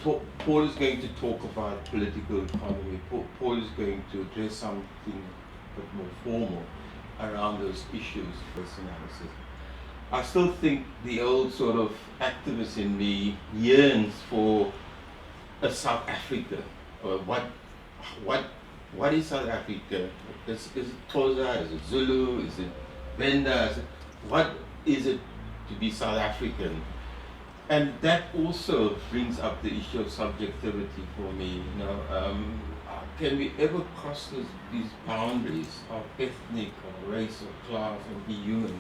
Paul is going to talk about political economy. Paul is going to address something a bit more formal around those issues, this analysis. I still think the old sort of activist in me yearns for a South Africa. What is South Africa? Is it Xhosa? Is it Zulu? Is it Venda? What is it to be South African? And that also brings up the issue of subjectivity for me. Can we ever cross these boundaries of ethnic or race or class and be human?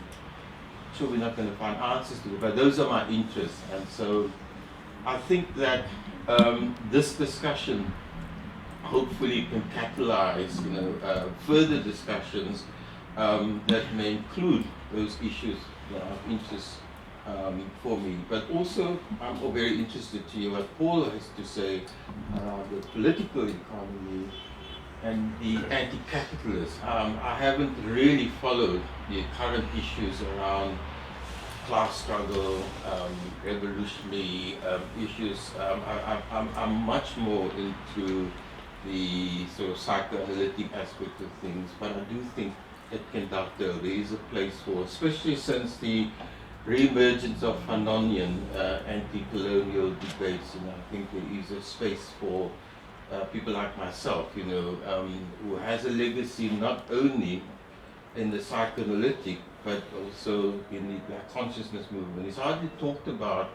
Sure, we're not going to find answers to it, but those are my interests. And so I think that this discussion hopefully can catalyze further discussions that may include those issues of interest for me. But also, I'm very interested to hear what Paul has to say around the political economy and the anti-capitalists. I haven't really followed the current issues around class struggle, revolutionary issues. I'm much more into the sort of psychoanalytic aspect of things, but I do think it can dovetail. There is a place for, especially since the re-emergence of Fanonian anti-colonial debates, I think there is a space for people like myself, who has a legacy not only in the psychoanalytic, but also in the Black consciousness movement. It's hardly talked about,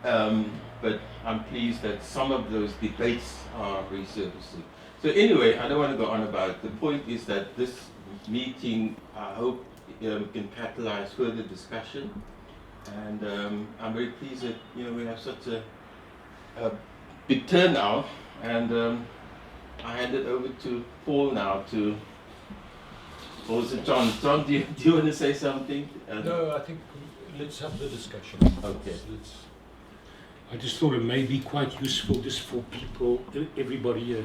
but I'm pleased that some of those debates are resurfacing. So anyway, I don't want to go on about it. The point is that this meeting, I hope, can catalyze further discussion. And I'm very pleased that we have such a big turnout. And I hand it over to Paul now to. Or is it John? John, do you want to say something? No, I think let's have the discussion. Okay. I just thought it may be quite useful just for people, everybody here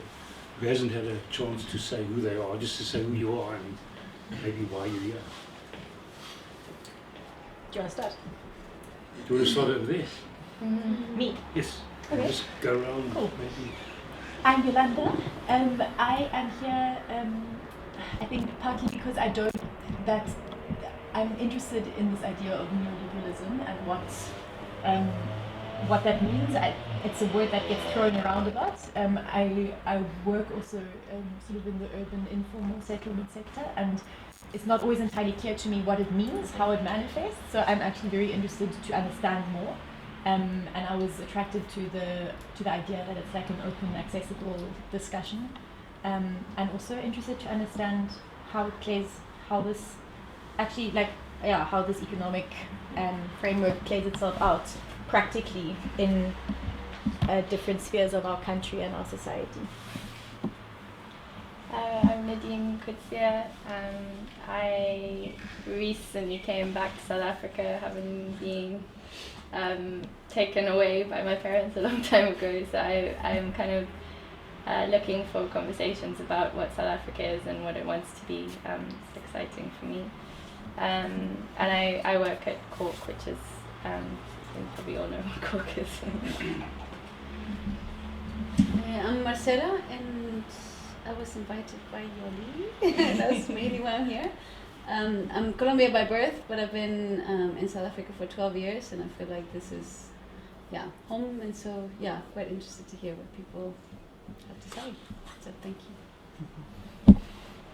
who hasn't had a chance to say who they are, just to say who you are and maybe why you're here. Do you want to start? Do you want to start over there? Me? Yes. Okay. Just go around. Cool. Maybe. I'm Yolanda. I am here, I think, partly because I'm interested in this idea of neoliberalism and what that means. It's a word that gets thrown around a lot. I work also sort of in the urban informal settlement sector, and it's not always entirely clear to me what it means, how it manifests. So I'm actually very interested to understand more. And I was attracted to the idea that it's like an open, accessible discussion, and also interested to understand how it plays, how this economic framework plays itself out practically in different spheres of our country and our society. I'm Nadine Kutsia. I recently came back to South Africa, having been taken away by my parents a long time ago. So I'm kind of looking for conversations about what South Africa is and what it wants to be. It's exciting for me. And I work at Kalk, which is, you probably all know what Kalk is. I'm Marcela, and I was invited by Yoli. That's mainly why I'm here. I'm Colombian by birth, but I've been in South Africa for 12 years, and I feel like this is, home. And so, quite interested to hear what people have to say. So, thank you.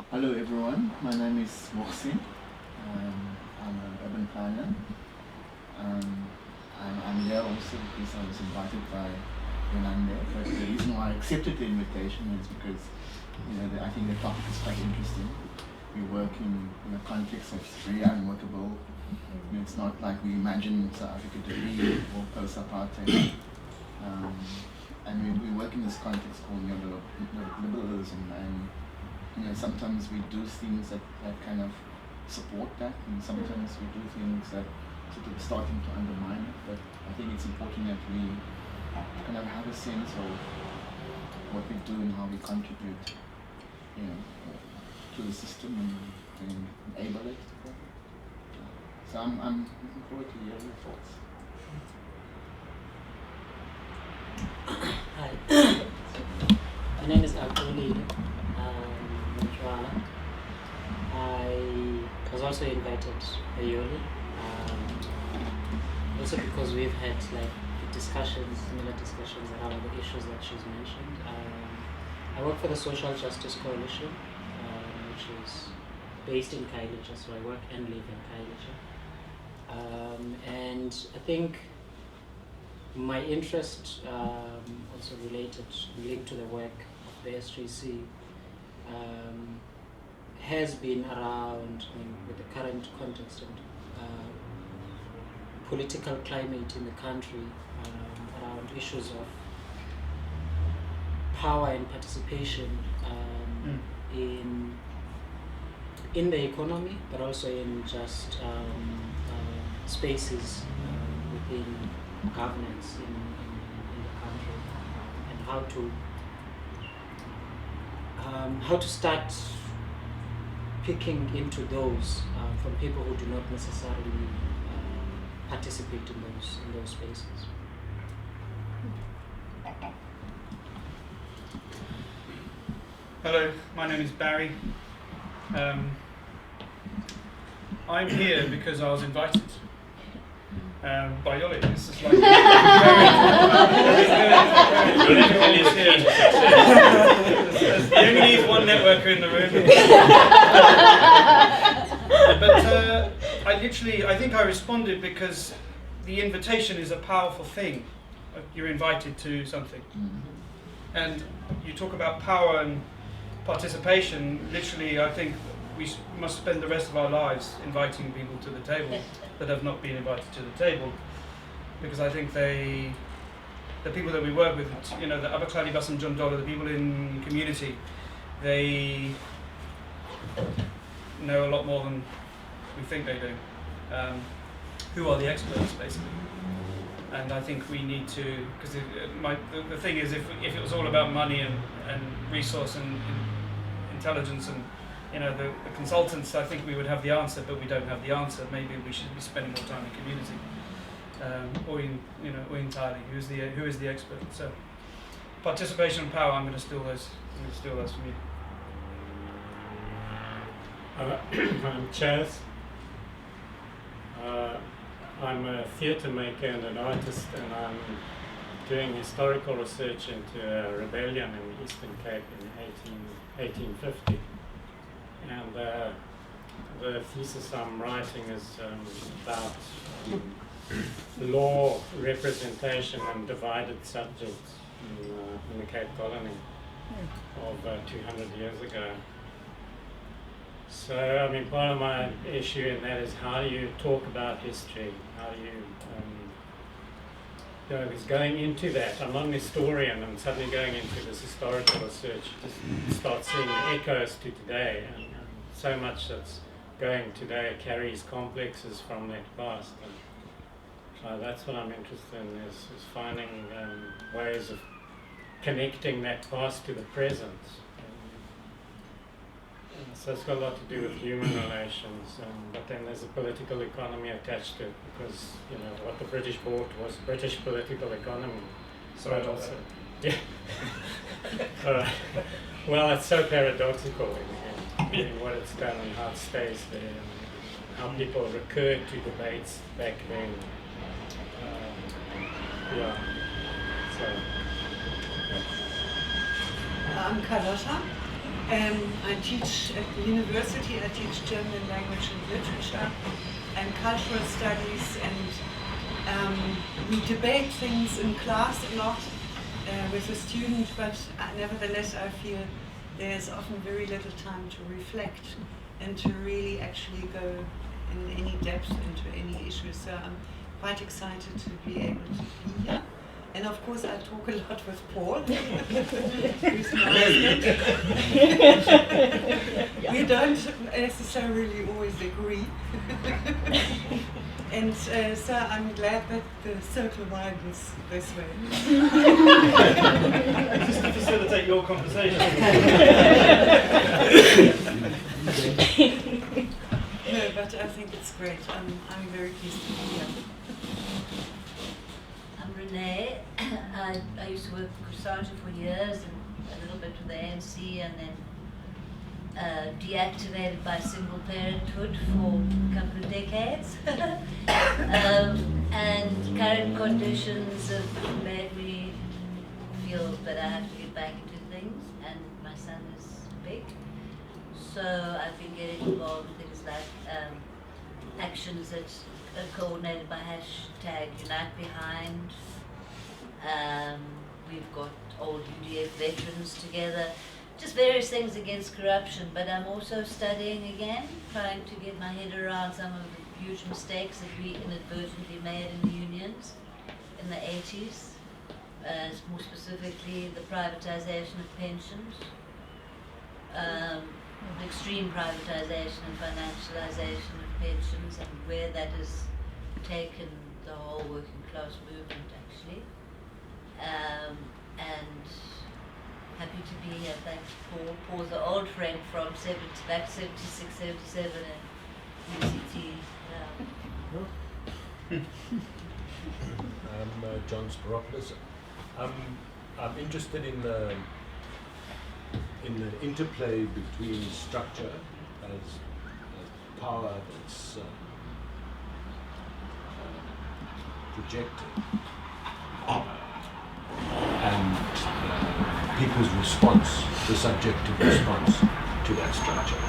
Hello, everyone. My name is Mohsin. I'm an urban planner. I'm here also because I was invited by Yolanda. But the reason why I accepted the invitation is because, I think the topic is quite interesting. We work in a context that's very unworkable. It's not like we imagine South Africa to be or post-apartheid. And we work in this context called Neo-liberalism, and sometimes we do things that kind of support that, and sometimes we do things that sort of starting to undermine it. But I think it's important that we kind of have a sense of what we do and how we contribute, to the system and enable it. So I'm looking forward to hearing your thoughts. also invited Ayoli, also because we've had like discussions, similar discussions around the issues that she's mentioned. I work for the Social Justice Coalition, which is based in Kailicha, so I work and live in Kailicha. And I think my interest also linked to the work of the S3C has been around, with the current context and political climate in the country, around issues of power and participation in the economy, but also in just spaces within governance in the country, and how to start picking into those from people who do not necessarily participate in those spaces. Hello, my name is Barry. I'm here because I was invited by Yoli. This is like you only need one networker in the room. But I think I responded because the invitation is a powerful thing. You're invited to something. And you talk about power and participation. Literally, I think we must spend the rest of our lives inviting people to the table that have not been invited to the table, because I think the people that we work with, the Abaklali Basam John Dollar, the people in community, they know a lot more than we think they do. Who are the experts, basically? And I think we need to, because the thing is, if it was all about money and resource and intelligence and the consultants, I think we would have the answer, but we don't have the answer. Maybe we should be spending more time in community, or entirely. Who is the expert? So, participation and power. I'm going to steal those. From you. I'm Chaz. I'm a theatre maker and an artist, and I'm doing historical research into a rebellion in the Eastern Cape in 1850. And the thesis I'm writing is about law, representation and divided subjects in the Cape Colony of 200 years ago. So, part of my issue in that is how do you talk about history? How do you, is going into that. I'm not an historian, and suddenly going into this historical research, just start seeing the echoes to today, and so much that's going today carries complexes from that past. And so that's what I'm interested in, is finding ways of connecting that past to the present. So it's got a lot to do with human relations, but then there's a political economy attached to it, because what the British bought was British political economy. Sorry, also, yeah. Well, it's so paradoxical in what it's done and how it stays there, and how people recur to debates back then. I'm Carlotta. I teach at the university. I teach German language and literature and cultural studies, and we debate things in class a lot with the student, but nevertheless I feel there's often very little time to reflect and to really actually go in any depth into any issue. So I'm quite excited to be able to be here. And of course I talk a lot with Paul, who's my husband. We don't necessarily always agree. And so I'm glad that the circle widens this way. Just to facilitate your conversation. No, but I think it's great. I'm very pleased to be here. I'm Renee. I used to work for Kusaja for years, and a little bit with the ANC, and then deactivated by single parenthood for a couple of decades. And current conditions have made me feel that I have to get back into things, and my son is big. So I've been getting involved in things like actions that are coordinated by hashtag Unite Behind. We've got old UDF veterans together, just various things against corruption. But I'm also studying again, trying to get my head around some of the huge mistakes that we inadvertently made in the unions in the 80s. More specifically, the privatization of pensions, the extreme privatization and financialization of pensions, and where that has taken the whole working class movement, actually. And happy to be here. Thanks, Paul. Paul's the old friend from back 76, 77 at UCT. I'm John Spiropoulos. I'm interested in the interplay between structure as power that's projected and people's response, the subjective response to that structure.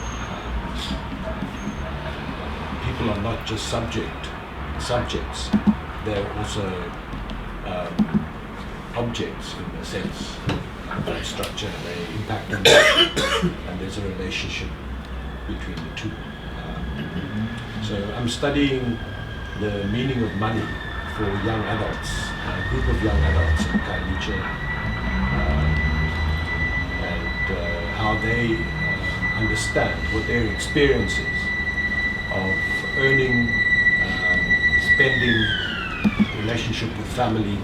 People are not just subjects, they're also objects in a sense of that structure. They impact on that, and there's a relationship between the two. So I'm studying the meaning of money for young adults, a group of young adults in Khayelitsha, and how they understand what their experience is of earning, spending, relationship with family,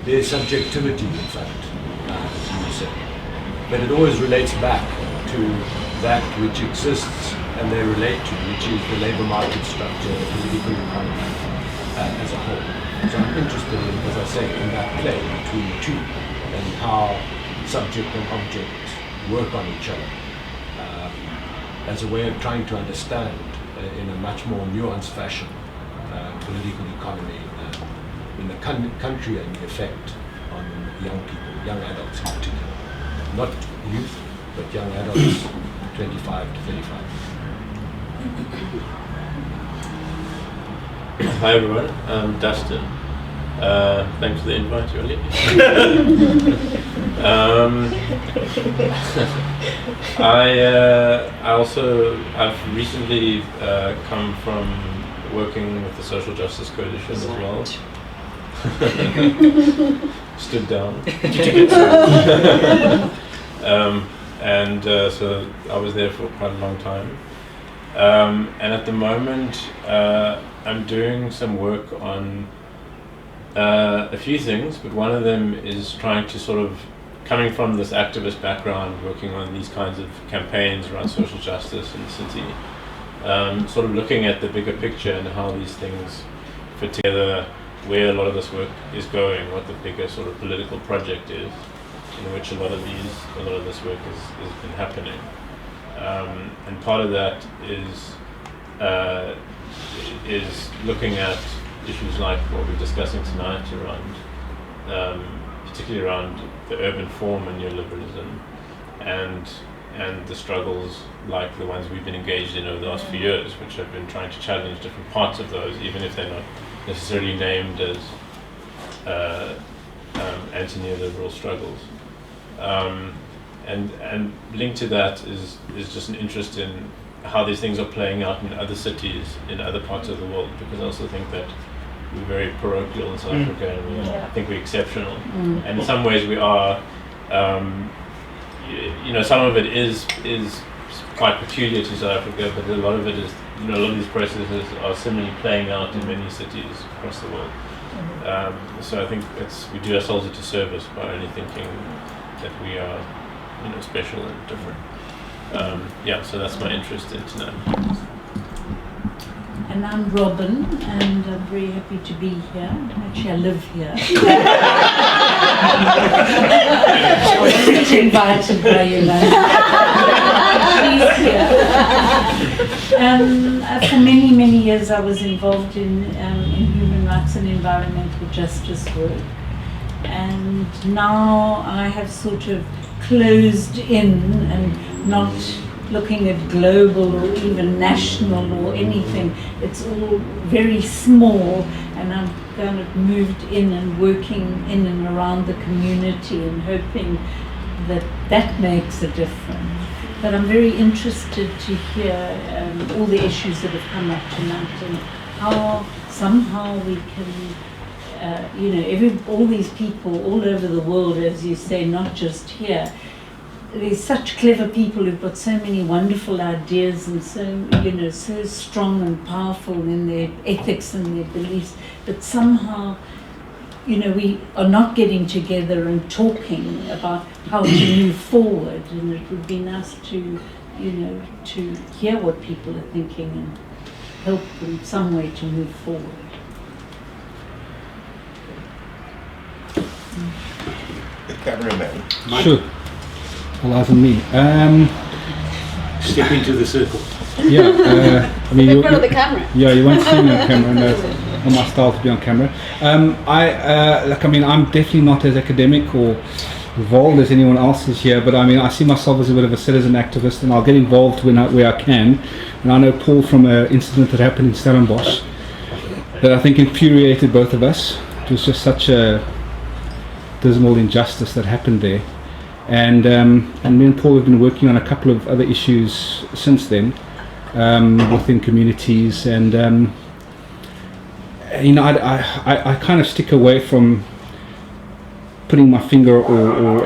their subjectivity, in fact, as you said. But it always relates back to that which exists and they relate to, which is the labour market structure, the political economy as a whole. So I'm interested in, as I say, in that play between the two and how subject and object work on each other as a way of trying to understand in a much more nuanced fashion political economy in the country and the effect on young people, young adults in particular. Not youth, but young adults 25 to 35. Hi everyone, I'm Dustin. Thanks for the invite, Yoli. I've recently come from working with the Social Justice Coalition as well. Stood down. So I was there for quite a long time. And at the moment, I'm doing some work on a few things, but one of them is trying to sort of, coming from this activist background, working on these kinds of campaigns around social justice in the city, sort of looking at the bigger picture and how these things fit together, where a lot of this work is going, what the bigger sort of political project is, in which a lot of this work has been happening. And part of that is looking at issues like what we're discussing tonight around, particularly around the urban form and neoliberalism, and the struggles like the ones we've been engaged in over the last few years, which have been trying to challenge different parts of those, even if they're not necessarily named as anti-neoliberal struggles. And linked to that is just an interest in how these things are playing out in other cities, in other parts of the world, because I also think that we're very parochial in South Africa, and I think we're exceptional. And in some ways we are, some of it is quite peculiar to South Africa, but a lot of it is, a lot of these processes are similarly playing out in many cities across the world. So I think we do ourselves a disservice by only thinking that we are, special and different. So that's my interest in tonight. And I'm Robin, and I'm very happy to be here. Actually, I live here. I was invited by Yolanda. For many, many years I was involved in human rights and environmental justice work. And now I have sort of closed in and not looking at global or even national or anything. It's all very small, and I'm kind of moved in and working in and around the community and hoping that that makes a difference. But I'm very interested to hear all the issues that have come up tonight and how somehow we can all these people all over the world, as you say, not just here. There's such clever people who've got so many wonderful ideas and so strong and powerful in their ethics and their beliefs, but somehow, we are not getting together and talking about how to move forward, and it would be nice to hear what people are thinking and help in some way to move forward. The cameraman. Sure. All eyes on me. Step into the circle. Yeah. In front of the camera. Yeah, you won't see me on camera. No, not my style to be on camera. I'm definitely not as academic or involved as anyone else is here, but I see myself as a bit of a citizen activist, and I'll get involved where I can. And I know Paul from an incident that happened in Stellenbosch that I think infuriated both of us. It was just such a dismal injustice that happened there, and me and Paul have been working on a couple of other issues since then within communities, and I kind of stick away from putting my finger or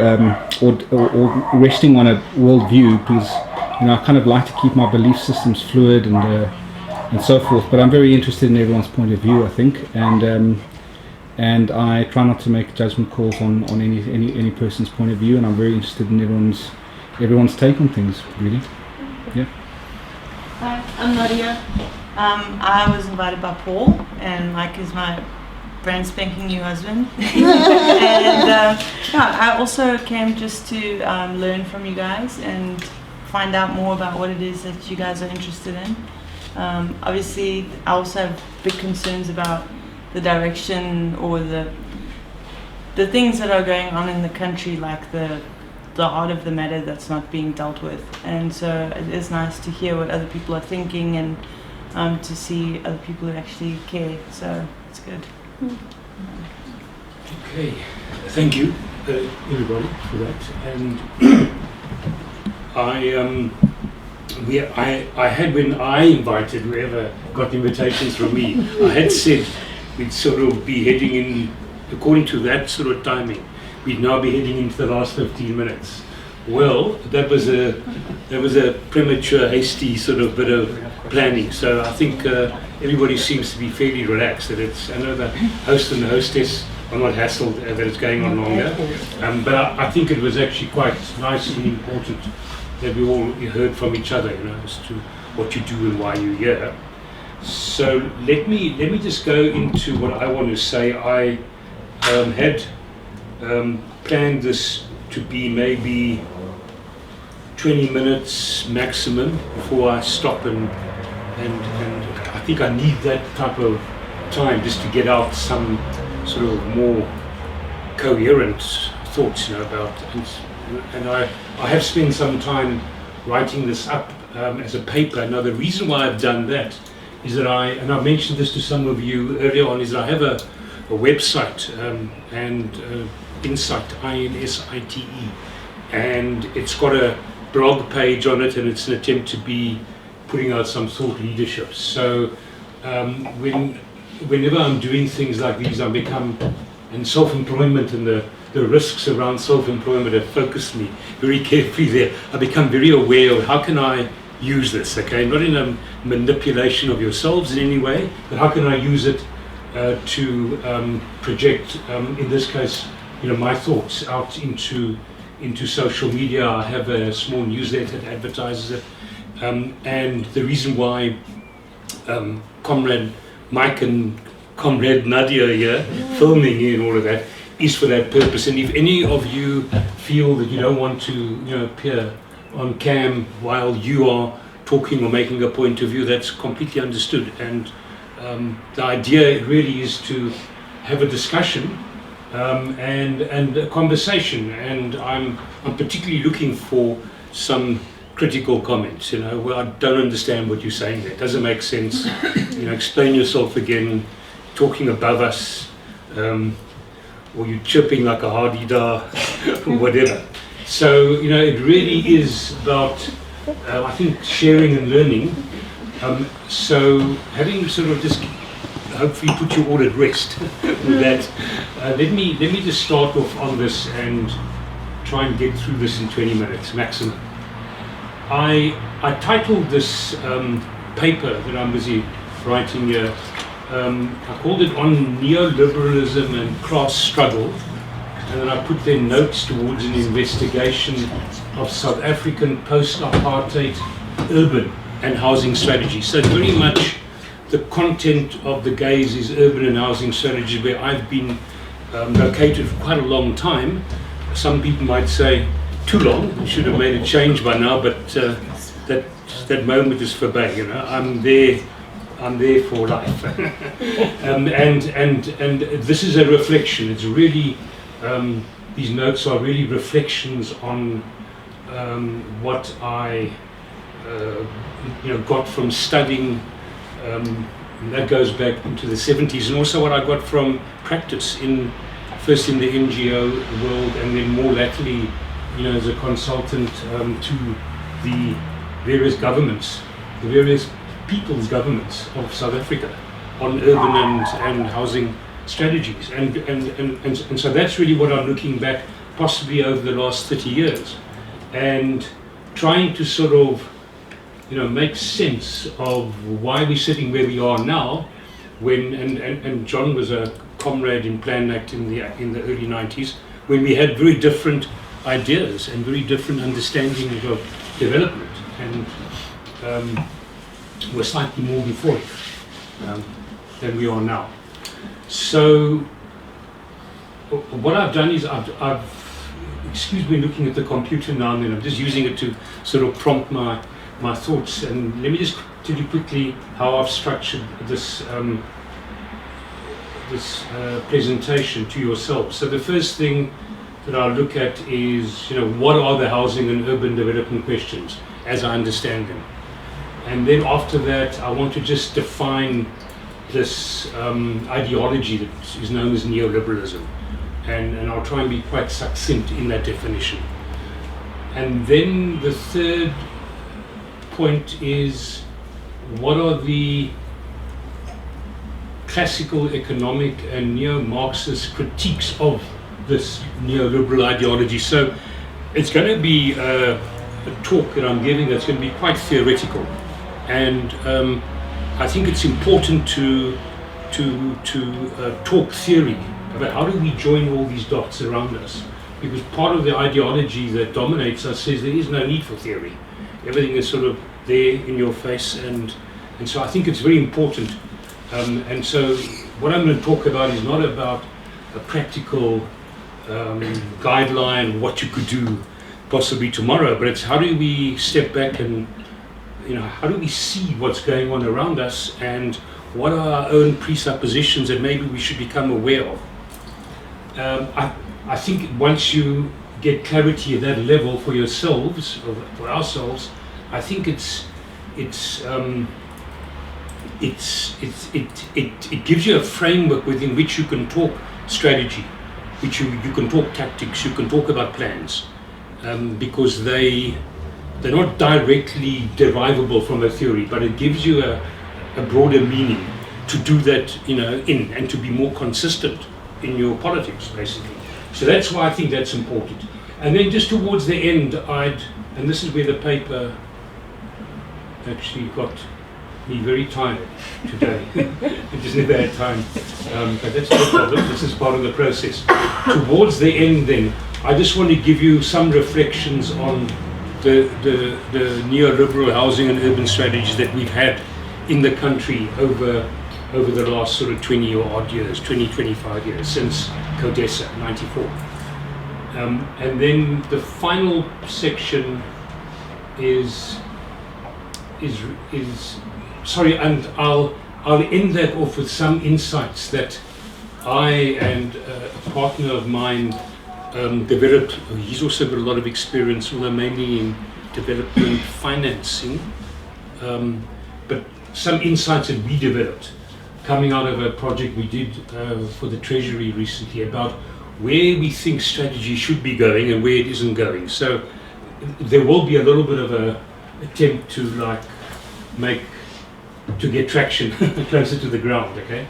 resting on a worldview, because I kind of like to keep my belief systems fluid and so forth. But I'm very interested in everyone's point of view, I think, and I try not to make judgment calls on any person's point of view, and I'm very interested in everyone's take on things, really. Yeah. Hi, I'm Nadia. I was invited by Paul, and Mike is my brand spanking new husband. And I also came just to learn from you guys and find out more about what it is that you guys are interested in. Obviously, I also have big concerns about the direction or the things that are going on in the country, like the heart of the matter that's not being dealt with. And so it is nice to hear what other people are thinking, and to see other people who actually care. So it's good. Okay, thank you everybody for that. And I had, when I invited whoever got invitations from me, I had said we'd sort of be heading in, according to that sort of timing, we'd now be heading into the last 15 minutes. Well, that was a premature, hasty sort of bit of planning. So I think everybody seems to be fairly relaxed. That I know the host and the hostess are not hassled that it's going on longer. But I think it was actually quite nice and important that we all heard from each other, as to what you do and why you're here. So let me just go into what I want to say. I had planned this to be maybe 20 minutes maximum before I stop, and I think I need that type of time just to get out some sort of more coherent thoughts, about. And I have spent some time writing this up as a paper. Now the reason why I've done that is that I mentioned this to some of you earlier on, is that I have a website, Insight, INSITE, and it's got a blog page on it, and it's an attempt to be putting out some thought leadership. So whenever I'm doing things like these, I become, and self-employment and the risks around self-employment have focused me very carefully there. I become very aware of how can I use this, okay? Not in a manipulation of yourselves in any way, but how can I use it to project, in this case, my thoughts out into social media. I have a small newsletter that advertises it, and the reason why Comrade Mike and Comrade Nadia here filming and all of that is for that purpose. And if any of you feel that you don't want to appear on cam while you are talking or making a point of view, that's completely understood. And the idea really is to have a discussion and a conversation. And I'm particularly looking for some critical comments. Well, I don't understand what you're saying there. It doesn't make sense. Explain yourself again. Talking above us, or you chirping like a hardy-da, or whatever. So it really is about I think sharing and learning. So having sort of just hopefully put you all at rest with that, let me just start off on this and try and get through this in 20 minutes maximum. I titled this paper that I'm busy writing here, I called it On Neo-liberalism and Class Struggle, and then I put their notes towards an investigation of South African post-apartheid urban and housing strategy. So very much the content of the gaze is urban and housing strategy, where I've been located for quite a long time. Some people might say too long, we should have made a change by now, but that moment is forbade. I'm there for life. and this is a reflection. It's really, these notes are really reflections on what I got from studying, that goes back into the 70s, and also what I got from practice first in the NGO world, and then more latterly, as a consultant to the various governments, the various people's governments of South Africa on urban and housing strategies. And so that's really what I'm looking back, possibly over the last 30 years, and trying to sort of make sense of why we're sitting where we are now, when and John was a comrade in Plan Act in the early 90s, when we had very different ideas and very different understandings of development, and we're slightly more before it than we are now. So what I've done is I've excuse me looking at the computer now and then, I'm just using it to sort of prompt my thoughts, and let me just tell you quickly how I've structured this presentation to yourself. So the first thing that I'll look at is, what are the housing and urban development questions as I understand them? And then after that, I want to just define this ideology that is known as neoliberalism. And I'll try and be quite succinct in that definition. And then the third point is, what are the classical economic and neo-Marxist critiques of this neoliberal ideology? So it's going to be a talk that I'm giving that's going to be quite theoretical, and I think it's important to talk theory about how do we join all these dots around us, because part of the ideology that dominates us says there is no need for theory. Everything is sort of there in your face, and so I think it's very important. And so what I'm going to talk about is not about a practical guideline, what you could do possibly tomorrow, but it's how do we step back and how do we see what's going on around us, and what are our own presuppositions that maybe we should become aware of. I think once you get clarity at that level for yourselves, or for ourselves, I think it gives you a framework within which you can talk strategy, which you can talk tactics, you can talk about plans, because they're not directly derivable from a theory, but it gives you a broader meaning to do that, and to be more consistent in your politics, basically. So that's why I think that's important. And then just towards the end, and this is where the paper actually got me very tired today. I just never had time, but that's no problem. This is part of the process. Towards the end, then, I just want to give you some reflections on the neoliberal housing and urban strategies that we've had in the country over the last sort of 20 or odd years, 25 years, since CODESA, 94. And then the final section is is sorry, and I'll end that off with some insights that I and a partner of mine developed. He's also got a lot of experience, although mainly in development financing, but some insights that we developed coming out of a project we did for the Treasury recently about where we think strategy should be going and where it isn't going. So there will be a little bit of a attempt to get traction closer to the ground, okay,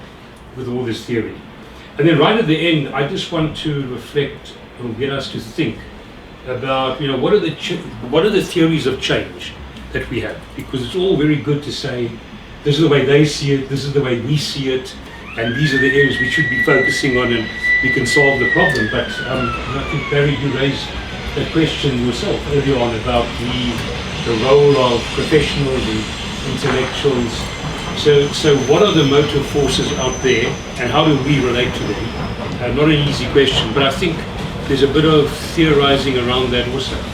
with all this theory. And then right at the end, I just want to reflect or get us to think about, you know, what are the theories of change that we have? Because it's all very good to say, this is the way they see it, this is the way we see it, and these are the areas we should be focusing on, and we can solve the problem. But I think, Barry, you raised that question yourself earlier on about the role of professionals and intellectuals. So what are the motive forces out there, and how do we relate to them? Not an easy question, but I think there's a bit of theorizing around that also.